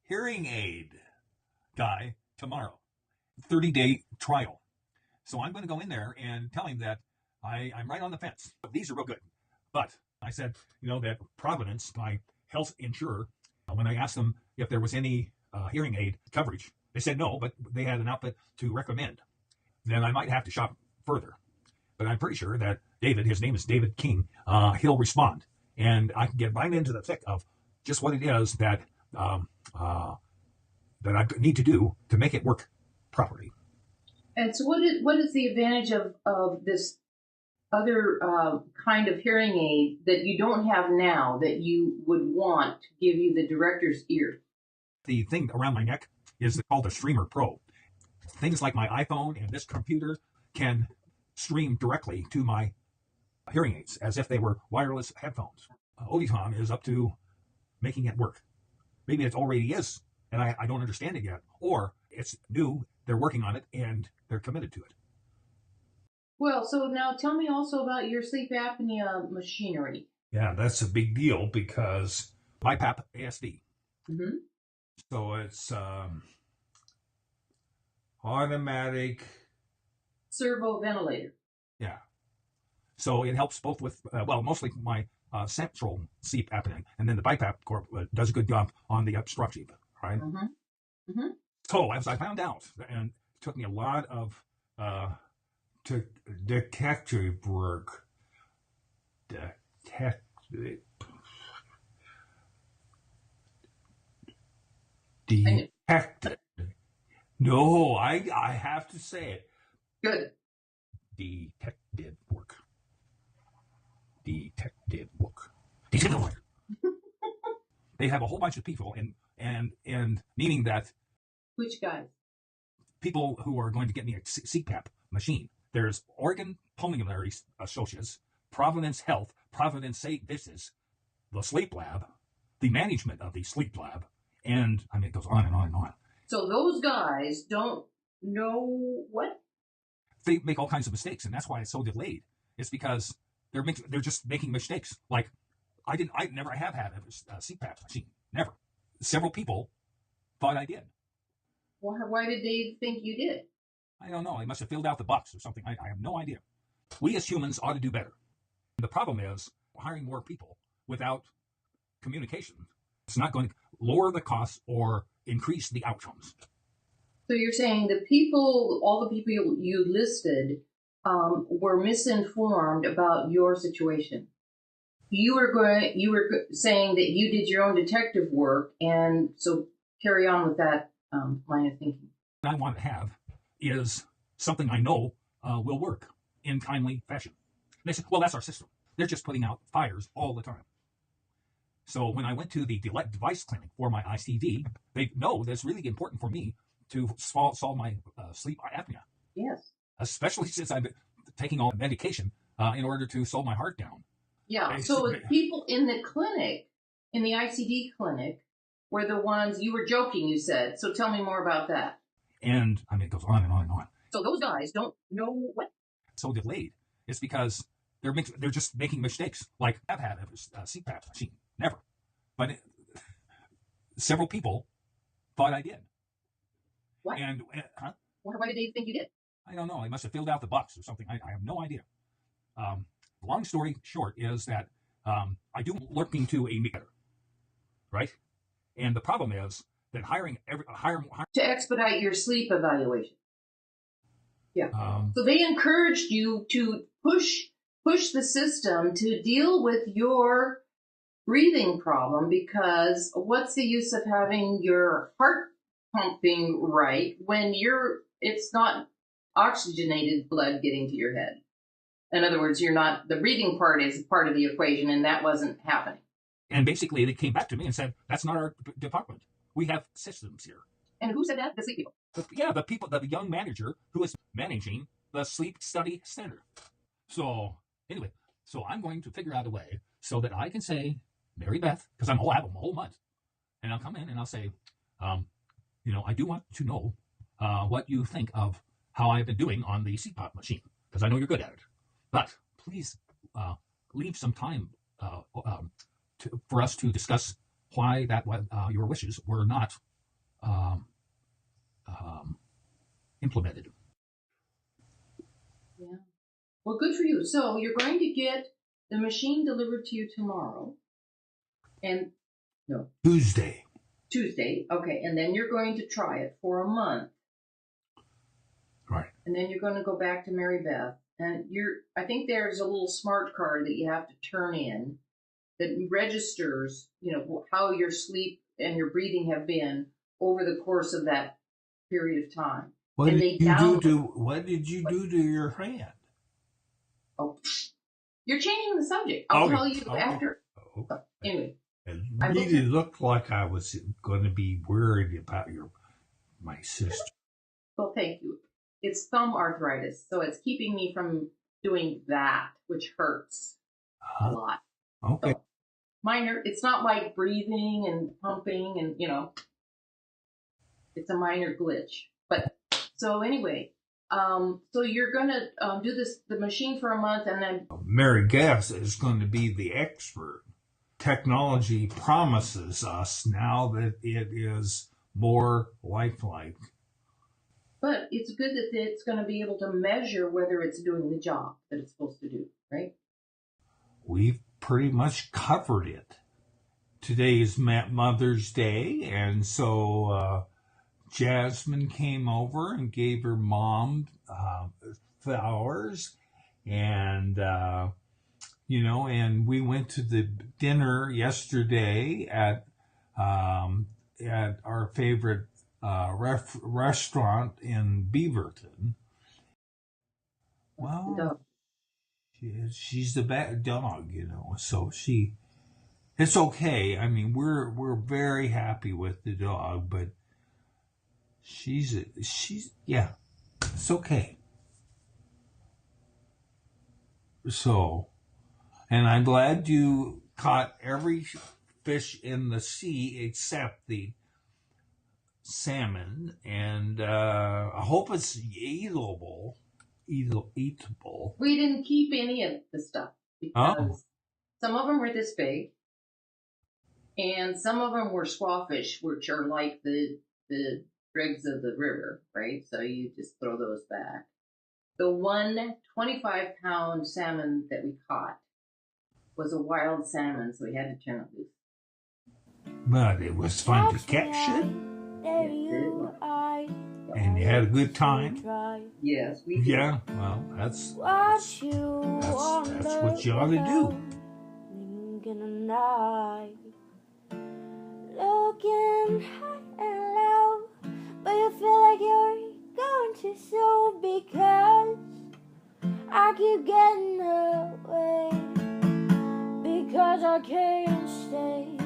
hearing aid guy tomorrow, 30-day trial. So I'm going to go in there and tell him that I'm right on the fence. These are real good. But I said, that Providence, my health insurer, when I asked them if there was any hearing aid coverage, they said no, but they had an outfit to recommend. Then I might have to shop further. But I'm pretty sure that David, his name is David King, he'll respond. And I can get right into the thick of just what it is that I need to do to make it work properly. And so what is the advantage of this other kind of hearing aid that you don't have now that you would want to give you the director's ear? The thing around my neck is called a Streamer Pro. Things like my iPhone and this computer can stream directly to my hearing aids as if they were wireless headphones. Oticon is up to making it work. Maybe it already is, and I don't understand it yet. Or it's new, they're working on it, and they're committed to it. Well, so now tell me also about your sleep apnea machinery. Yeah, that's a big deal because BiPAP ASD. Mm-hmm. So it's automatic servo ventilator. Yeah. So it helps both with, mostly my central sleep apnea. And then the BiPAP does a good job on the obstructive, right? Mm-hmm. Mm-hmm. So as I found out, and it took me a lot of detective work. Detective. No, I have to say it. Good. Detective work. Detective work. Detective work. They have a whole bunch of people, and meaning that. Which guys? People who are going to get me a CPAP machine. There's Oregon Pulmonary Associates, Providence Health, Providence St. Vincent's, the sleep lab, the management of the sleep lab, and it goes on and on and on. So those guys don't know what? They make all kinds of mistakes, and that's why it's so delayed. It's because they're just making mistakes. Like I never have had a CPAP machine. Never. Several people thought I did. Well, why did they think you did? I don't know. They must have filled out the box or something. I have no idea. We as humans ought to do better. The problem is hiring more people without communication. It's not going to lower the costs or increase the outcomes. So you're saying all the people you listed were misinformed about your situation. You were saying that you did your own detective work, and so carry on with that line of thinking. What I want to have is something I know will work in timely fashion. And they said, well, that's our system. They're just putting out fires all the time. So when I went to the device clinic for my ICD, they know that it's really important for me to solve my sleep apnea. Yes. Especially since I've been taking all the medication in order to slow my heart down. Yeah. So people in the clinic, in the ICD clinic, were the ones, you were joking, you said. So tell me more about that. And it goes on and on and on. So those guys don't know what? So delayed. It's because they're just making mistakes. Like I've had a CPAP machine. Never. But several people thought I did. What? And why did they think you did? I don't know. They must have filled out the box or something. I have no idea. Long story short is that I do looking to a meter, right? And the problem is that hire to expedite your sleep evaluation. Yeah. So they encouraged you to push the system to deal with your breathing problem, because what's the use of having your heart pumping right when it's not oxygenated blood getting to your head? In other words, the breathing part is part of the equation, and that wasn't happening. And basically they came back to me and said, that's not our department. We have systems here. And who said that? The sleep people. The young manager who is managing the sleep study center. So anyway, I'm going to figure out a way so that I can say, Mary Beth, because I'll have them a whole month, and I'll come in and I'll say, I do want to know what you think of how I've been doing on the CPAP machine, because I know you're good at it. But please leave some time for us to discuss why your wishes were not um, implemented. Yeah. Well, good for you. So you're going to get the machine delivered to you tomorrow. And no. Tuesday. Okay. And then you're going to try it for a month. Right. And then you're going to go back to Mary Beth. And I think there's a little smart card that you have to turn in that registers, how your sleep and your breathing have been over the course of that period of time. What did you do to your hand? Oh, you're changing the subject. I'll tell you after. Okay. Anyway. It really looked like I was going to be worried about my sister. Well, thank you. It's thumb arthritis, so it's keeping me from doing that, which hurts a lot. Okay. So, minor. It's not like breathing and pumping and, it's a minor glitch. But so anyway, so you're going to do the machine for a month and then. Mary Beth is going to be the expert. Technology promises us now that it is more lifelike. But it's good that it's going to be able to measure whether it's doing the job that it's supposed to do, right? We've pretty much covered it. Today is Mother's Day, and so Jasmine came over and gave her mom flowers, and and we went to the dinner yesterday at our favorite restaurant in Beaverton. Well, she's the bad dog, so it's okay. I mean, we're very happy with the dog, but she's it's okay. So, and I'm glad you caught every fish in the sea except the salmon, and I hope it's eatable. We didn't keep any of the stuff because some of them were this big, and some of them were squawfish, which are like the dregs of the river, right? So you just throw those back. The 25-pound salmon that we caught was a wild salmon, so we had to turn it loose. But it was fun to catch it. And you had a good time. Yes, we did. Yeah, well, that's what you ought to do. Looking high and low, but you feel like you're going to soar because I keep getting away, because I can't stay.